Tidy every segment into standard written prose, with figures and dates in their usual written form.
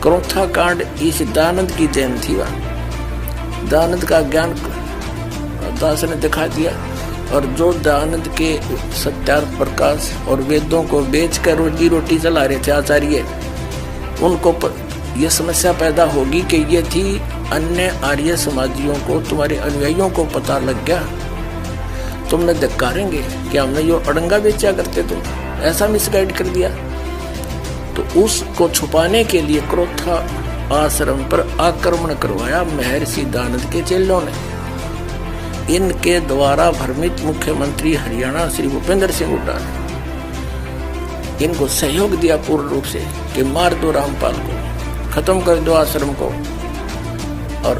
क्रोथा कांड इस दयानंद की देन थी। वह दयानंद का ज्ञान दास ने दिखा दिया, और जो दयानंद के सत्यार्थ प्रकाश और वेदों को बेचकर रोजी रोटी चला रहे थे आचार्य, उनको ये समस्या पैदा होगी कि ये थी अन्य आर्य समाजियों को, तुम्हारे अनुयायियों को पता लग गया, तुमने धिक्कारेंगे कि हमने यो अड़ंगा बेचा करते, तुम ऐसा मिसगाइड कर दिया। तो उसको छुपाने के लिए क्रोथा आश्रम पर आक्रमण करवाया महर्षि दयानंद के चेलों ने। इनके द्वारा भ्रमित मुख्यमंत्री हरियाणा श्री भूपेंद्र सिंह हुड्डा ने इनको सहयोग दिया पूर्ण रूप से कि मार दो रामपाल को, खत्म कर दो आश्रम को। और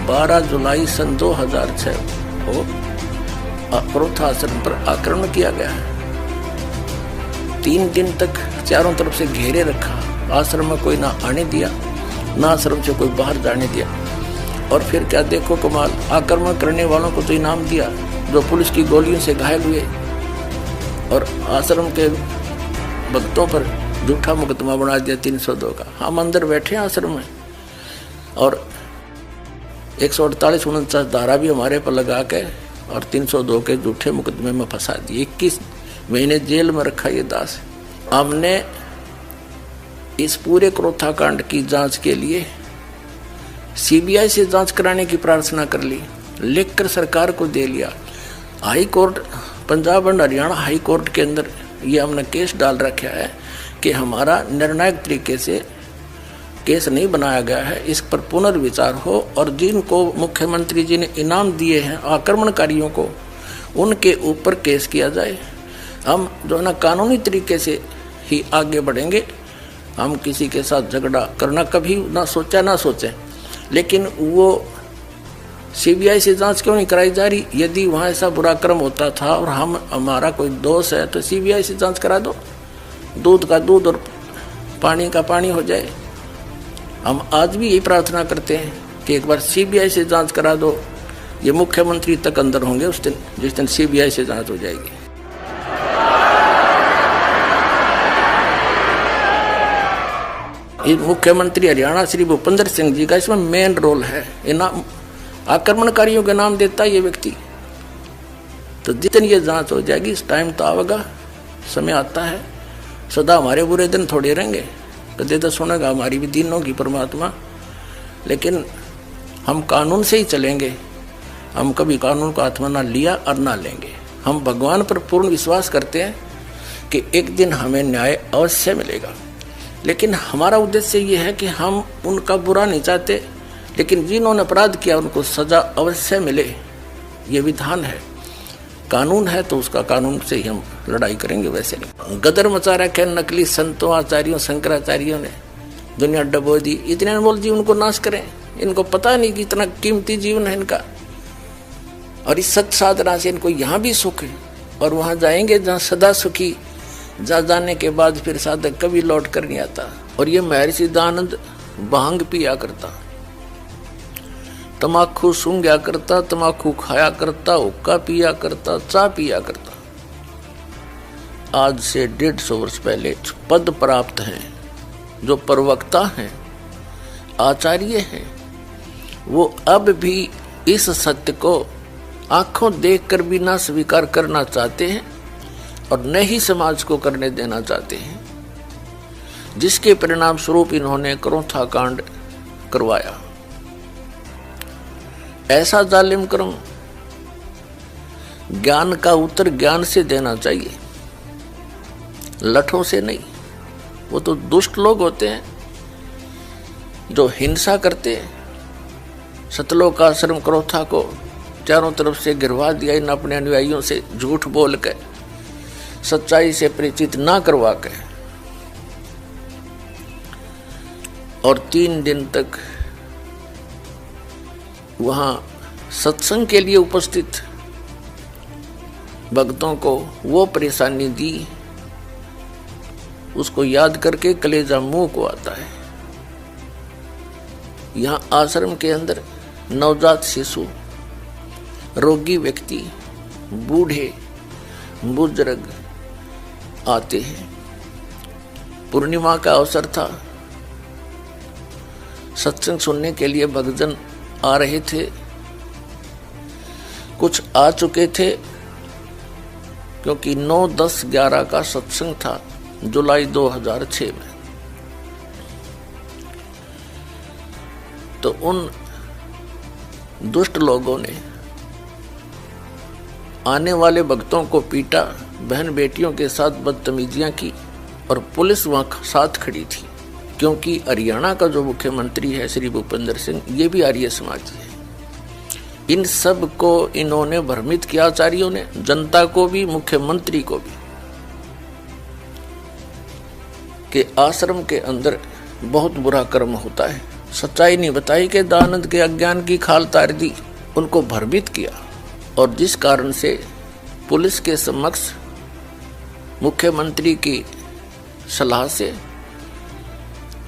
12 जुलाई सन 2006 को क्रोथा आश्रम पर आक्रमण किया गया। 3 दिन तक चारों तरफ से घेरे रखा, आश्रम में कोई ना आने दिया, ना आश्रम से कोई बाहर जाने दिया। और फिर क्या देखो कमाल, आक्रमण करने वालों को तो इनाम दिया जो पुलिस की गोलियों से घायल हुए, और आश्रम के भक्तों पर झूठा मुकदमा बना दिया 302 का। हम अंदर बैठे आश्रम में, और 148-49 धारा भी हमारे पर लगा के और 302 के झूठे मुकदमे में फंसा दिए। 21 महीने जेल में रखा ये दास। हमने इस पूरे क्रोथा कांड की जांच के लिए सीबीआई से जांच कराने की प्रार्थना कर ली, लिखकर सरकार को दे लिया। High court, Punjab and Haryana high court के अंदर ये हमने केस डाल रखा है कि हमारा निर्णायक तरीके से केस नहीं बनाया गया है, इस पर पुनर्विचार हो, और जिनको मुख्यमंत्री जी ने इनाम दिए हैं आक्रमणकारियों को, उनके ऊपर केस किया जाए। हम जो है ना कानूनी तरीके से ही आगे बढ़ेंगे। हम किसी के साथ झगड़ा करना कभी ना सोचा ना सोचें, लेकिन वो सीबीआई से जांच क्यों नहीं कराई जा रही? यदि वहाँ ऐसा बुरा क्रम होता था और हमारा कोई दोष है तो सीबीआई से जांच करा दो, दूध का दूध और पानी का पानी हो जाए। हम आज भी यही प्रार्थना करते हैं कि एक बार सीबीआई से जांच करा दो। ये मुख्यमंत्री तक अंदर होंगे उस दिन, जिस दिन सीबीआई से जांच हो जाएगी। ये मुख्यमंत्री हरियाणा श्री भूपेंद्र सिंह जी का इसमें मेन रोल है। इनाम आक्रमणकारियों के नाम देता है ये व्यक्ति। तो जितनी ये जांच हो जाएगी, इस टाइम तो आएगा, समय आता है। सदा हमारे बुरे दिन थोड़े रहेंगे, कदे तो सुनेगा हमारी भी दिन होगी परमात्मा। लेकिन हम कानून से ही चलेंगे। हम कभी कानून को हाथ में ना लिया और ना लेंगे। हम भगवान पर पूर्ण विश्वास करते हैं कि एक दिन हमें न्याय अवश्य मिलेगा। लेकिन हमारा उद्देश्य ये है कि हम उनका बुरा नहीं चाहते, लेकिन जिन्होंने अपराध किया उनको सजा अवश्य मिले। ये विधान है, कानून है, तो उसका कानून से ही हम लड़ाई करेंगे। वैसे नहीं गदर मचा रखे नकली संतों, आचार्यों, शंकराचार्यों ने, दुनिया डबो दी। इतने अनमोल जीवन को नाश करें। इनको पता नहीं कि इतना कीमती जीवन है इनका, और इस सत साधना से इनको यहाँ भी सुख है और वहाँ जाएंगे जहाँ सदा सुखी। जा जाने के बाद फिर साधक कभी लौट कर नहीं आता। और ये महर्षि दयानंद भांग पिया करता, तमाकू सूंघा करता, तमाकू खाया करता, हुक्का पिया करता, चाय पिया करता। आज से 150 वर्ष पहले पद प्राप्त हैं, जो प्रवक्ता हैं, आचार्य हैं, वो अब भी इस सत्य को आंखों देखकर भी ना स्वीकार करना चाहते हैं और न ही समाज को करने देना चाहते हैं, जिसके परिणाम स्वरूप इन्होंने क्रोथा कांड करवाया। ऐसा जालिम कर्म ज्ञान का उत्तर ज्ञान से देना चाहिए, लठों से नहीं। वो तो दुष्ट लोग होते हैं जो हिंसा करते हैं। सतलोक आश्रम क्रोथा को चारों तरफ से गिरवा दिया इन अपने अनुयायियों से, झूठ बोल के, सच्चाई से परिचित ना करवा के। और 3 दिन तक वहां सत्संग के लिए उपस्थित भक्तों को वो परेशानी दी, उसको याद करके कलेजा मुंह को आता है। यहाँ आश्रम के अंदर नवजात शिशु, रोगी व्यक्ति, बूढ़े, बुजुर्ग आते हैं। पूर्णिमा का अवसर था, सत्संग सुनने के लिए भक्तजन आ रहे थे। कुछ आ चुके थे क्योंकि 9, 10, 11 का सत्संग था जुलाई 2006 में। तो उन दुष्ट लोगों ने आने वाले भक्तों को पीटा, बहन बेटियों के साथ बदतमीजियां की और पुलिस वहां साथ खड़ी थी, क्योंकि हरियाणा का जो मुख्यमंत्री है श्री भूपेंद्र सिंह, ये भी आर्य समाजी है। इन सब को इन्होंने भ्रमित किया, आचार्यों ने, जनता को भी, मुख्यमंत्री को भी, कि आश्रम के अंदर बहुत बुरा कर्म होता है। सच्चाई नहीं बताई कि दानंद के अज्ञान की खाल तार दी, उनको भ्रमित किया। और जिस कारण से पुलिस के समक्ष मुख्यमंत्री की सलाह से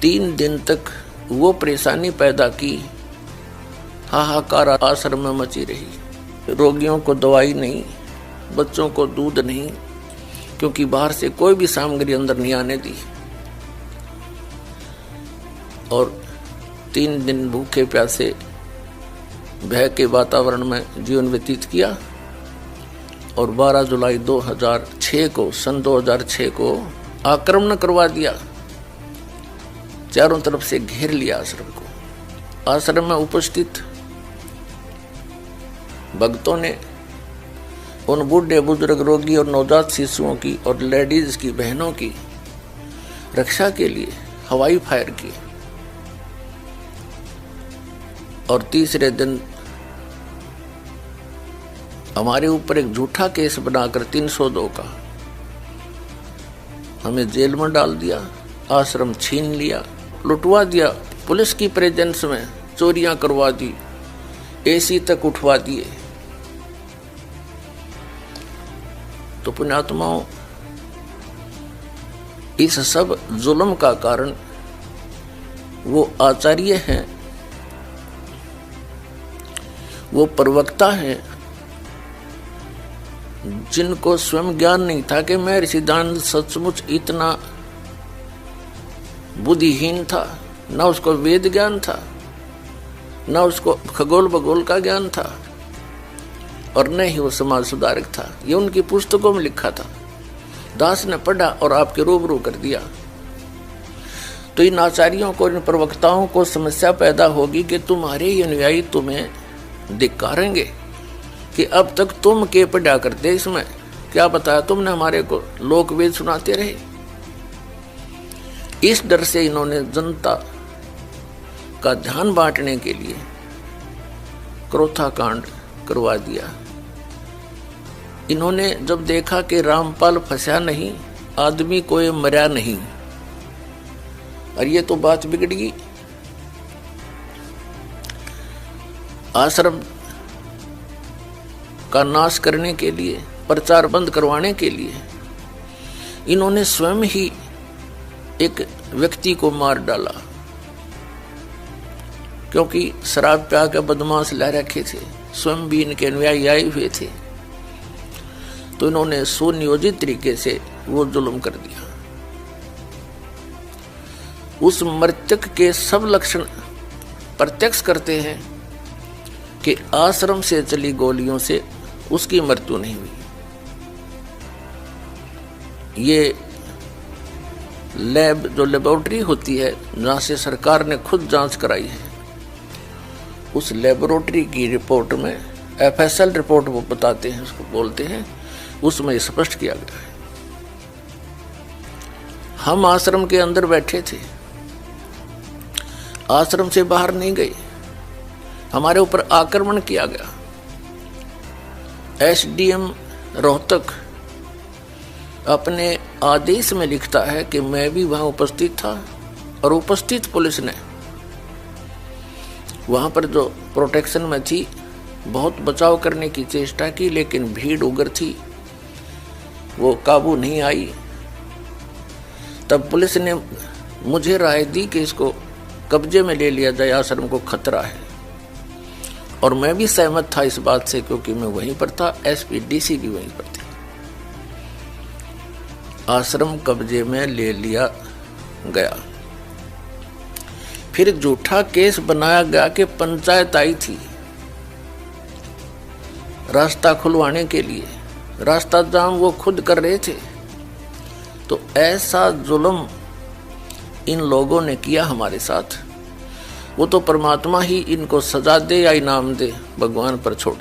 3 दिन तक वो परेशानी पैदा की, हाहाकार आश्रम में मची रही। रोगियों को दवाई नहीं, बच्चों को दूध नहीं, क्योंकि बाहर से कोई भी सामग्री अंदर नहीं आने दी। और 3 दिन भूखे प्यासे भय के वातावरण में जीवन व्यतीत किया। और 12 जुलाई 2006 को, सन 2006 को आक्रमण करवा दिया, चारों तरफ से घेर लिया आश्रम को। आश्रम में उपस्थित भक्तों ने उन बूढ़े बुजुर्ग, रोगी और नवजात शिशुओं की और लेडीज की, बहनों की रक्षा के लिए हवाई फायर किए। और तीसरे दिन हमारे ऊपर एक झूठा केस बनाकर 302 का हमें जेल में डाल दिया, आश्रम छीन लिया, लुटवा दिया। पुलिस की प्रेजेंस में चोरियां करवा दी, एसी तक उठवा दिए। तो पुण्यात्माओं, इस सब जुल्म का कारण वो आचार्य हैं, वो प्रवक्ता हैं, जिनको स्वयं ज्ञान नहीं था कि महर्षि सिद्धांत सचमुच इतना बुद्धिहीन था। न उसको वेद ज्ञान था, न उसको खगोल भगोल का ज्ञान था, और न ही वो समाज सुधारक था। ये उनकी पुस्तकों में लिखा था, दास ने पढ़ा और आपके रूबरू कर दिया। तो इन आचार्यों को, इन प्रवक्ताओं को समस्या पैदा होगी कि तुम्हारे ही अनुयायी तुम्हें धिक्कारेंगे कि अब तक तुम के पढ़ा करते, इसमें क्या बताया तुमने, हमारे को लोक वेद सुनाते रहे। इस डर से इन्होंने जनता का ध्यान बांटने के लिए क्रोथा कांड करवा दिया। इन्होंने जब देखा कि रामपाल फंसा नहीं, आदमी कोई मरा नहीं, और ये तो बात बिगड़ गई। आश्रम का नाश करने के लिए, प्रचार बंद करवाने के लिए इन्होंने स्वयं ही एक व्यक्ति को मार डाला, क्योंकि शराब प्या के बदमाश ला रखे थे, स्वयं भी इनके अनुयायी आए हुए थे। तो इन्होंने सुनियोजित तरीके से वो जुल्म कर दिया। उस मृतक के सब लक्षण प्रत्यक्ष करते हैं कि आश्रम से चली गोलियों से उसकी मृत्यु नहीं हुई। ये लैब, जो लेबोरेटरी होती है जहां से सरकार ने खुद जांच कराई है, उस लेबोरेटरी की रिपोर्ट में, FSL रिपोर्ट वो बताते हैं, उसको बोलते हैं, उसमें स्पष्ट किया गया है। हम आश्रम के अंदर बैठे थे, आश्रम से बाहर नहीं गए, हमारे ऊपर आक्रमण किया गया। SDM रोहतक अपने आदेश में लिखता है कि मैं भी वहां उपस्थित था, और उपस्थित पुलिस ने वहां पर जो प्रोटेक्शन में थी बहुत बचाव करने की चेष्टा की, लेकिन भीड़ उग्र थी, वो काबू नहीं आई। तब पुलिस ने मुझे राय दी कि इसको कब्जे में ले लिया जाए, आश्रम को खतरा है, और मैं भी सहमत था इस बात से, क्योंकि मैं वहीं पर था, SP DC भी वहीं पर थे। आश्रम कब्जे में ले लिया गया। फिर झूठा केस बनाया गया कि पंचायत आई थी रास्ता खुलवाने के लिए, रास्ता जाम वो खुद कर रहे थे। तो ऐसा जुल्म इन लोगों ने किया हमारे साथ। वो तो परमात्मा ही इनको सजा दे या इनाम दे, भगवान पर छोड़।